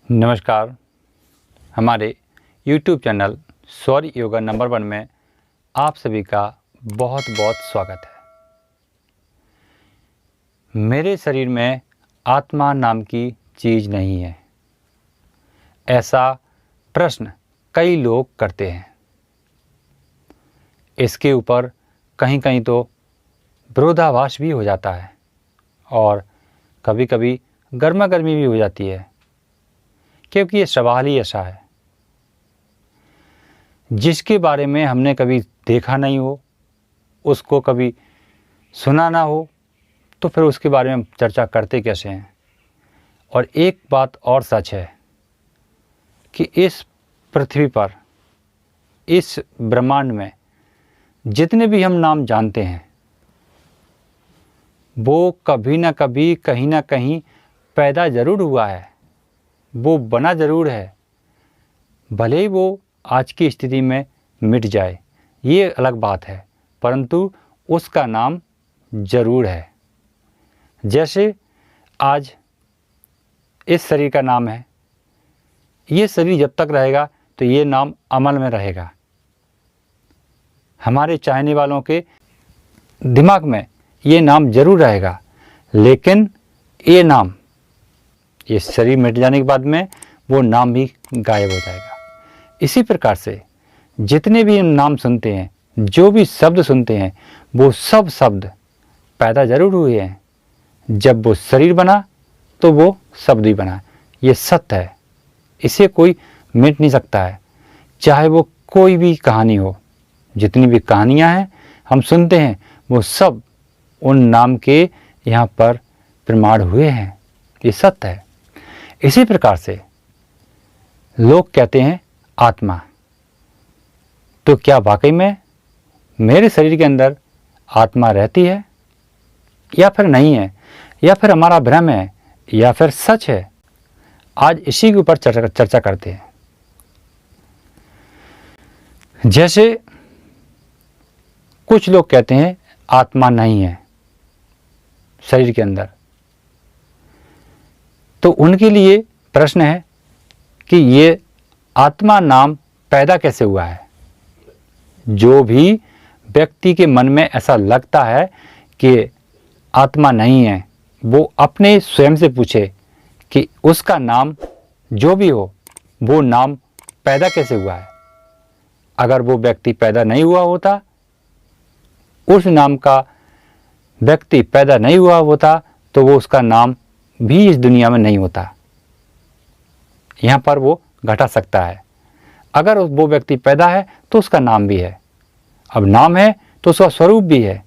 नमस्कार। हमारे YouTube channel सौर योगा नंबर 1 में आप सभी का बहुत बहुत स्वागत है। मेरे शरीर में आत्मा नाम की चीज़ नहीं है, ऐसा प्रश्न कई लोग करते हैं। इसके ऊपर कहीं कहीं तो विरोधाभास भी हो जाता है और कभी कभी गर्मा गर्मी भी हो जाती है, क्योंकि ये सवाल ही ऐसा है जिसके बारे में हमने कभी देखा नहीं हो, उसको कभी सुना ना हो, तो फिर उसके बारे में हम चर्चा करते कैसे हैं। और एक बात और सच है कि इस पृथ्वी पर, इस ब्रह्मांड में जितने भी हम नाम जानते हैं वो कभी ना कभी कहीं ना कहीं पैदा ज़रूर हुआ है, वो बना ज़रूर है। भले ही वो आज की स्थिति में मिट जाए, ये अलग बात है, परंतु उसका नाम ज़रूर है। जैसे आज इस शरीर का नाम है, ये शरीर जब तक रहेगा तो ये नाम अमल में रहेगा। हमारे चाहने वालों के दिमाग में ये नाम ज़रूर रहेगा, लेकिन ये नाम, ये शरीर मिट जाने के बाद में वो नाम भी गायब हो जाएगा। इसी प्रकार से जितने भी हम नाम सुनते हैं, जो भी शब्द सुनते हैं, वो सब शब्द पैदा ज़रूर हुए हैं। जब वो शरीर बना तो वो शब्द ही बना। ये सत्य है, इसे कोई मिट नहीं सकता है, चाहे वो कोई भी कहानी हो। जितनी भी कहानियाँ हैं हम सुनते हैं, वो सब उन नाम के यहाँ पर प्रमाण हुए हैं। ये सत्य है। इसी प्रकार से लोग कहते हैं आत्मा, तो क्या वाकई में मेरे शरीर के अंदर आत्मा रहती है या फिर नहीं है, या फिर हमारा भ्रम है, या फिर सच है? आज इसी के ऊपर चर्चा करते हैं। जैसे कुछ लोग कहते हैं आत्मा नहीं है शरीर के अंदर, तो उनके लिए प्रश्न है कि ये आत्मा नाम पैदा कैसे हुआ है। जो भी व्यक्ति के मन में ऐसा लगता है कि आत्मा नहीं है, वो अपने स्वयं से पूछे कि उसका नाम जो भी हो, वो नाम पैदा कैसे हुआ है। अगर वो व्यक्ति पैदा नहीं हुआ होता, उस नाम का व्यक्ति पैदा नहीं हुआ होता, तो वो उसका नाम भी इस दुनिया में नहीं होता। यहाँ पर वो घटा सकता है। अगर वो व्यक्ति पैदा है तो उसका नाम भी है। अब नाम है तो उसका स्वरूप भी है।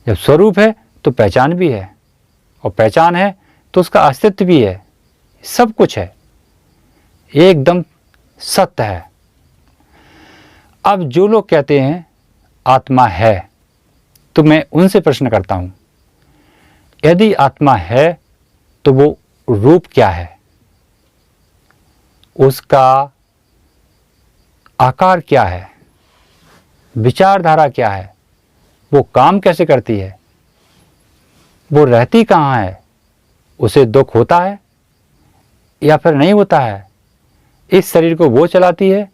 जब स्वरूप है तो पहचान भी है, और पहचान है तो उसका अस्तित्व भी है। सब कुछ है, ये एकदम सत्य है। अब जो लोग कहते हैं आत्मा है, तो मैं उनसे प्रश्न करता हूँ, यदि आत्मा है तो वो रूप क्या है, उसका आकार क्या है, विचारधारा क्या है, वो काम कैसे करती है, वो रहती कहाँ है, उसे दुख होता है या फिर नहीं होता है, इस शरीर को वो चलाती है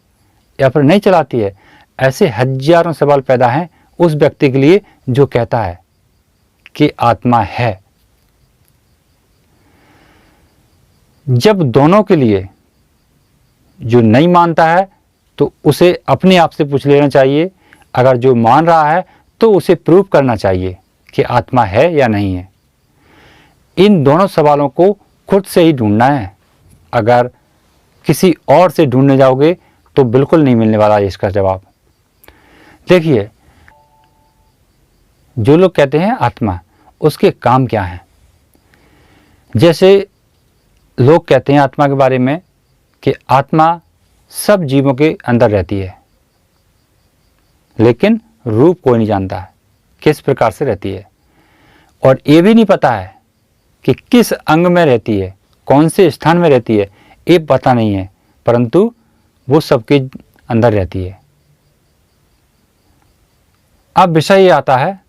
या फिर नहीं चलाती है। ऐसे हजारों सवाल पैदा हैं उस व्यक्ति के लिए जो कहता है कि आत्मा है। जब दोनों के लिए, जो नहीं मानता है तो उसे अपने आप से पूछ लेना चाहिए, अगर जो मान रहा है तो उसे प्रूव करना चाहिए कि आत्मा है या नहीं है। इन दोनों सवालों को खुद से ही ढूंढना है। अगर किसी और से ढूंढने जाओगे तो बिल्कुल नहीं मिलने वाला इसका जवाब। देखिए, जो लोग कहते हैं आत्मा, उसके काम क्या हैं। जैसे लोग कहते हैं आत्मा के बारे में कि आत्मा सब जीवों के अंदर रहती है, लेकिन रूप कोई नहीं जानता है किस प्रकार से रहती है, और ये भी नहीं पता है कि किस अंग में रहती है, कौन से स्थान में रहती है, ये पता नहीं है, परंतु वो सबके अंदर रहती है। अब विषय ये आता है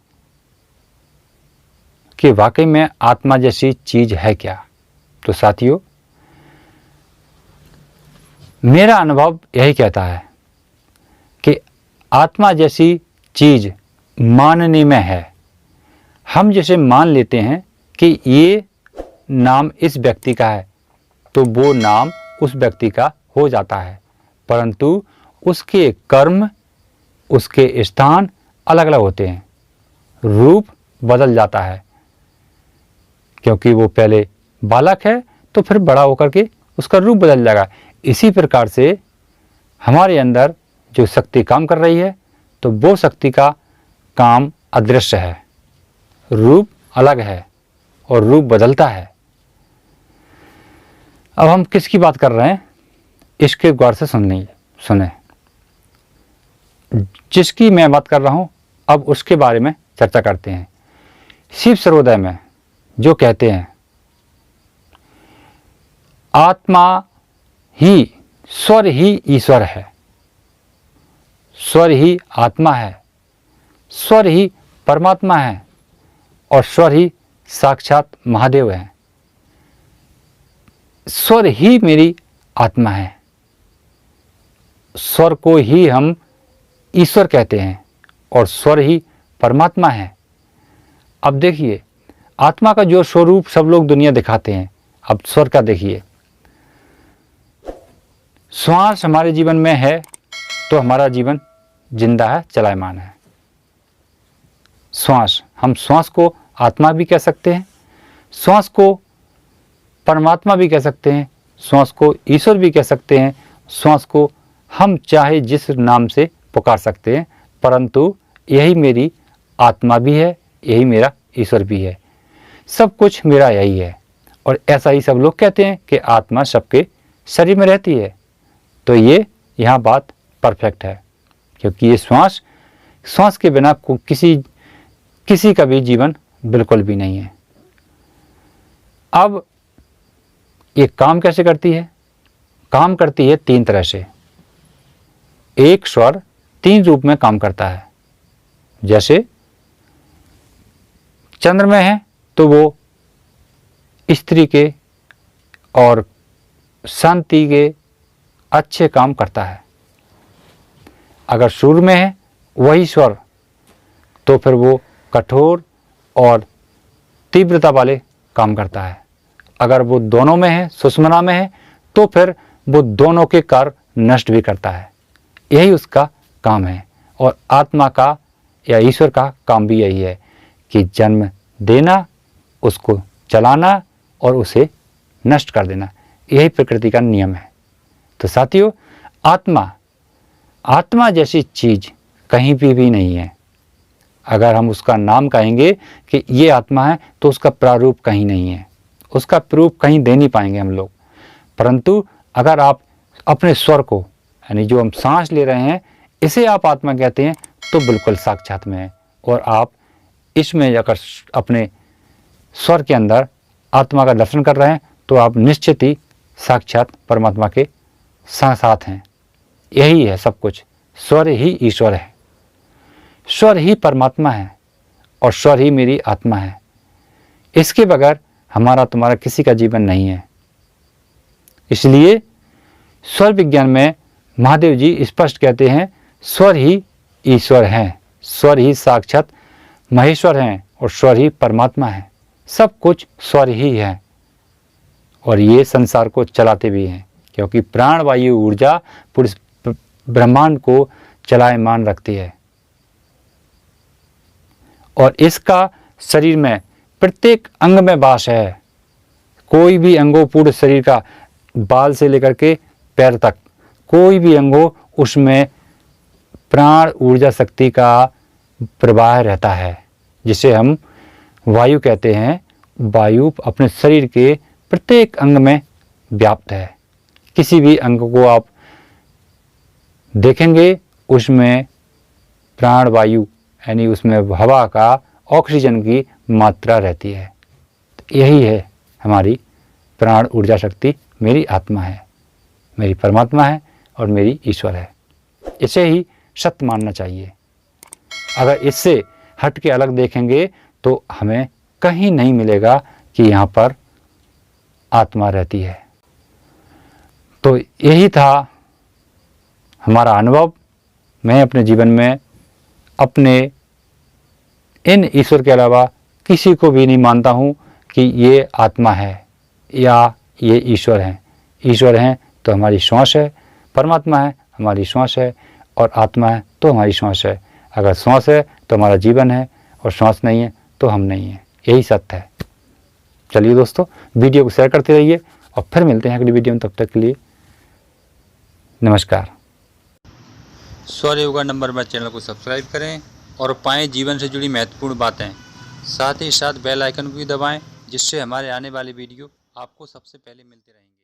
कि वाकई में आत्मा जैसी चीज़ है क्या। तो साथियों, मेरा अनुभव यही कहता है कि आत्मा जैसी चीज़ मानने में है। हम जैसे मान लेते हैं कि ये नाम इस व्यक्ति का है, तो वो नाम उस व्यक्ति का हो जाता है, परंतु उसके कर्म, उसके स्थान अलग अलग होते हैं, रूप बदल जाता है। क्योंकि वो पहले बालक है तो फिर बड़ा होकर के उसका रूप बदल जाएगा। इसी प्रकार से हमारे अंदर जो शक्ति काम कर रही है, तो वो शक्ति का काम अदृश्य है, रूप अलग है और रूप बदलता है। अब हम किसकी बात कर रहे हैं, इसके गौर से सुने। जिसकी मैं बात कर रहा हूं, अब उसके बारे में चर्चा करते हैं। शिव सर्वोदय में जो कहते हैं, आत्मा ही स्वर ही ईश्वर है, स्वर ही आत्मा है, स्वर ही परमात्मा है और स्वर ही साक्षात महादेव है। स्वर ही मेरी आत्मा है, स्वर को ही हम ईश्वर कहते हैं और स्वर ही परमात्मा है। अब देखिए, आत्मा का जो स्वरूप सब लोग दुनिया दिखाते हैं, अब स्वर का देखिए। श्वास हमारे जीवन में है तो हमारा जीवन जिंदा है, चलायमान है। श्वास, हम श्वास को आत्मा भी कह सकते हैं, श्वास को परमात्मा भी कह सकते हैं, श्वास को ईश्वर भी कह सकते हैं, श्वास को हम चाहे जिस नाम से पुकार सकते हैं, परंतु यही मेरी आत्मा भी है, यही मेरा ईश्वर भी है, सब कुछ मेरा यही है। और ऐसा ही सब लोग कहते हैं कि आत्मा सबके शरीर में रहती है। तो ये यहाँ बात परफेक्ट है, क्योंकि ये श्वास के बिना किसी का भी जीवन बिल्कुल भी नहीं है। अब ये काम कैसे करती है? काम करती है तीन तरह से। एक स्वर तीन रूप में काम करता है। जैसे चंद्र में है तो वो स्त्री के और शांति के अच्छे काम करता है। अगर सूर्य में है वही स्वर, तो फिर वो कठोर और तीव्रता वाले काम करता है। अगर वो दोनों में है, सुषुम्ना में है, तो फिर वो दोनों के कार्य नष्ट भी करता है। यही उसका काम है। और आत्मा का या ईश्वर का काम भी यही है कि जन्म देना, उसको चलाना और उसे नष्ट कर देना। यही प्रकृति का नियम है। तो साथियों, आत्मा जैसी चीज कहीं भी नहीं है। अगर हम उसका नाम कहेंगे कि ये आत्मा है, तो उसका प्रारूप कहीं नहीं है, उसका प्रूफ कहीं दे नहीं पाएंगे हम लोग। परंतु अगर आप अपने स्वर को, यानी जो हम सांस ले रहे हैं, इसे आप आत्मा कहते हैं, तो बिल्कुल साक्षात में है। और आप इसमें अगर अपने स्वर के अंदर आत्मा का दर्शन कर रहे हैं, तो आप निश्चित ही साक्षात परमात्मा के साथ हैं। यही है सब कुछ। स्वर ही ईश्वर है, स्वर ही परमात्मा है और स्वर ही मेरी आत्मा है। इसके बगैर हमारा तुम्हारा किसी का जीवन नहीं है। इसलिए स्वर विज्ञान में महादेव जी स्पष्ट कहते हैं, स्वर ही ईश्वर हैं, स्वर ही साक्षात महेश्वर हैं और स्वर ही परमात्मा है। सब कुछ स्वर ही है और ये संसार को चलाते भी हैं, क्योंकि प्राण वायु ऊर्जा पूरे ब्रह्मांड को चलायमान रखती है। और इसका शरीर में प्रत्येक अंग में वास है। कोई भी अंगों, पूरे शरीर का, बाल से लेकर के पैर तक, कोई भी अंगों, उसमें प्राण ऊर्जा शक्ति का प्रवाह रहता है, जिसे हम वायु कहते हैं। वायु अपने शरीर के प्रत्येक अंग में व्याप्त है। किसी भी अंग को आप देखेंगे, उसमें प्राण वायु, यानी उसमें हवा का, ऑक्सीजन की मात्रा रहती है। यही है हमारी प्राण ऊर्जा शक्ति। मेरी आत्मा है, मेरी परमात्मा है और मेरी ईश्वर है। इसे ही सत्य मानना चाहिए। अगर इससे हट के अलग देखेंगे तो हमें कहीं नहीं मिलेगा कि यहाँ पर आत्मा रहती है। तो यही था हमारा अनुभव, मैं अपने जीवन में अपने इन ईश्वर के अलावा किसी को भी नहीं मानता हूँ कि ये आत्मा है या ये ईश्वर हैं। ईश्वर हैं तो हमारी श्वास है, परमात्मा है हमारी श्वास है, और आत्मा है तो हमारी श्वास है। अगर श्वास है तो हमारा जीवन है, और श्वास नहीं है तो हम नहीं हैं। यही सत्य है। चलिए दोस्तों, वीडियो को शेयर करते रहिए और फिर मिलते हैं अगली वीडियो में। तब तक के लिए नमस्कार। सौर योगा नंबर में चैनल को सब्सक्राइब करें और पाएं जीवन से जुड़ी महत्वपूर्ण बातें। साथ ही साथ बेल आइकन को भी दबाएं, जिससे हमारे आने वाली वीडियो आपको सबसे पहले मिलते रहेंगे।